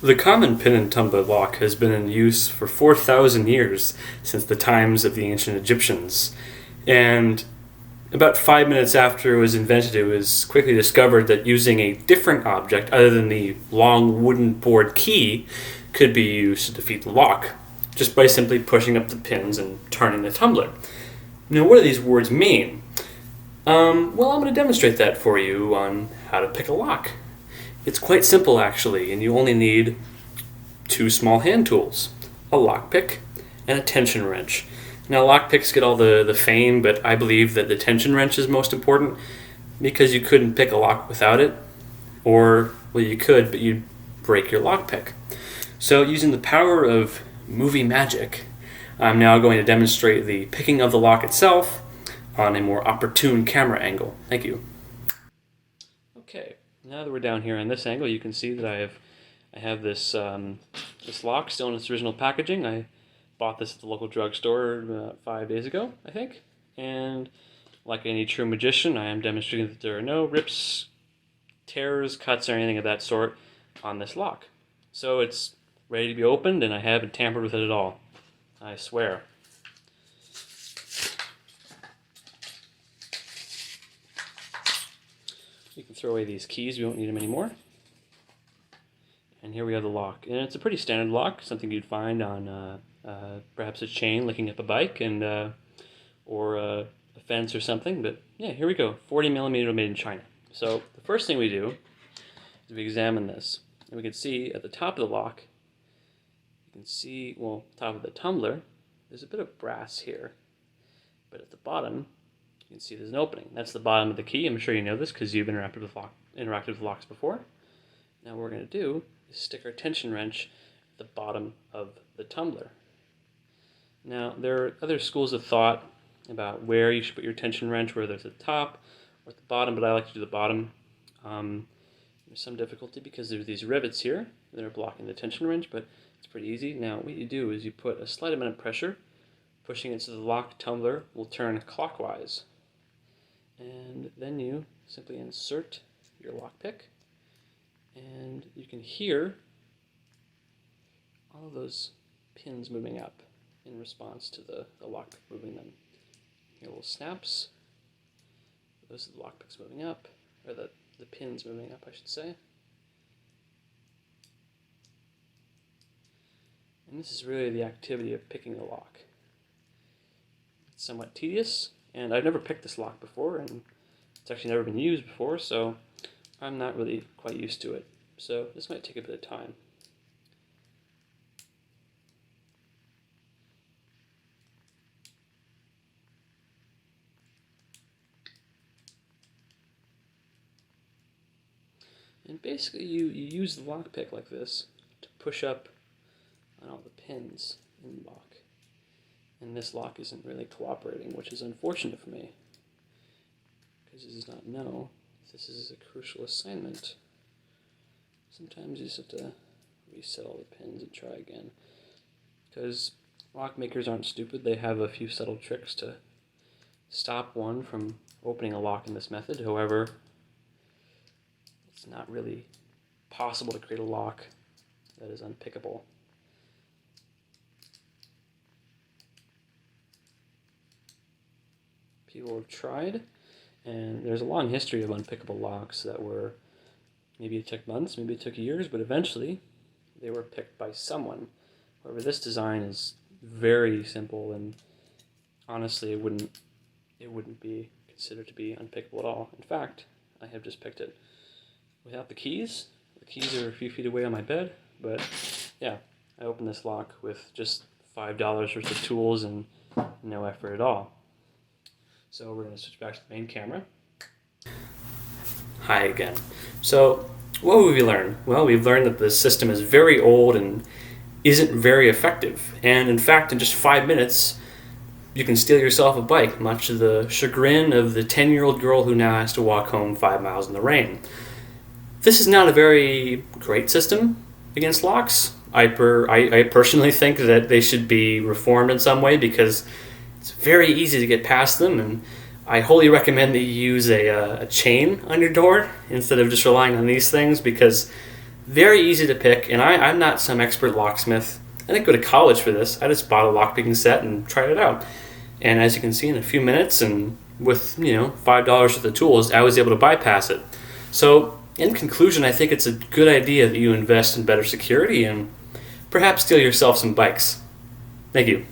The common pin and tumbler lock has been in use for 4,000 years, since the times of the ancient Egyptians. And about 5 minutes after it was invented, it was quickly discovered that using a different object other than the long wooden board key could be used to defeat the lock, just by simply pushing up the pins and turning the tumbler. Now, what do these words mean? Well, I'm going to demonstrate that for you on how to pick a lock. It's quite simple, actually, and you only need two small hand tools, a lockpick and a tension wrench. Now, lockpicks get all the fame, but I believe that the tension wrench is most important because you couldn't pick a lock without it, or, well, you could, but you'd break your lockpick. So, using the power of movie magic, I'm now going to demonstrate the picking of the lock itself on a more opportune camera angle. Thank you. Okay, now that we're down here on this angle, you can see that I have this this lock still in its original packaging. I bought this at the local drugstore about 5 days ago, I think. And like any true magician, I am demonstrating that there are no rips, tears, cuts, or anything of that sort on this lock. So it's ready to be opened, and I haven't tampered with it at all. I swear. You can throw away these keys, we won't need them anymore. And here we have the lock. And it's a pretty standard lock, something you'd find on perhaps a chain linking up a bike and or a fence or something. But yeah, here we go, 40 millimeter made in China. So the first thing we do is we examine this. And we can see at the top of the lock, you can see, well, top of the tumbler, there's a bit of brass here. But at the bottom, you can see there's an opening. That's the bottom of the key. I'm sure you know this because you've interacted with locks before. Now what we're going to do is stick our tension wrench at the bottom of the tumbler. Now there are other schools of thought about where you should put your tension wrench, whether it's at the top or at the bottom, but I like to do the bottom. There's some difficulty because there's these rivets here that are blocking the tension wrench, but it's pretty easy. Now what you do is you put a slight amount of pressure, pushing it so the lock tumbler will turn clockwise. And then you simply insert your lockpick, and you can hear all of those pins moving up in response to the lockpick moving them. Hear little snaps. Those are the lockpicks moving up, or the pins moving up, I should say. And this is really the activity of picking the lock. It's somewhat tedious, and I've never picked this lock before, and it's actually never been used before, so I'm not really quite used to it. So this might take a bit of time. And basically you use the lockpick like this to push up on all the pins in the lock. And this lock isn't really cooperating, which is unfortunate for me, because it does not know this is a crucial assignment. Sometimes you just have to reset all the pins and try again, because lock makers aren't stupid. They have a few subtle tricks to stop one from opening a lock in this method. However, it's not really possible to create a lock that is unpickable. People have tried, and there's a long history of unpickable locks that were, maybe it took months, maybe it took years, but eventually they were picked by someone. However, this design is very simple, and honestly it wouldn't be considered to be unpickable at all. In fact, I have just picked it without the keys. The keys are a few feet away on my bed, but yeah, I opened this lock with just $5 worth of tools and no effort at all. So we're going to switch back to the main camera. Hi again. So what have we learned? Well, we've learned that the system is very old and isn't very effective. And in fact, in just 5 minutes, you can steal yourself a bike, much to the chagrin of the 10-year-old girl who now has to walk home 5 miles in the rain. This is not a very great system against locks. I personally think that they should be reformed in some way because it's very easy to get past them, and I wholly recommend that you use a chain on your door instead of just relying on these things, because Very easy to pick, and I'm not some expert locksmith. I didn't go to college for this. I just bought a lockpicking set and tried it out. And as you can see, in a few minutes and with, $5 worth of tools, I was able to bypass it. So, in conclusion, I think it's a good idea that you invest in better security and perhaps steal yourself some bikes. Thank you.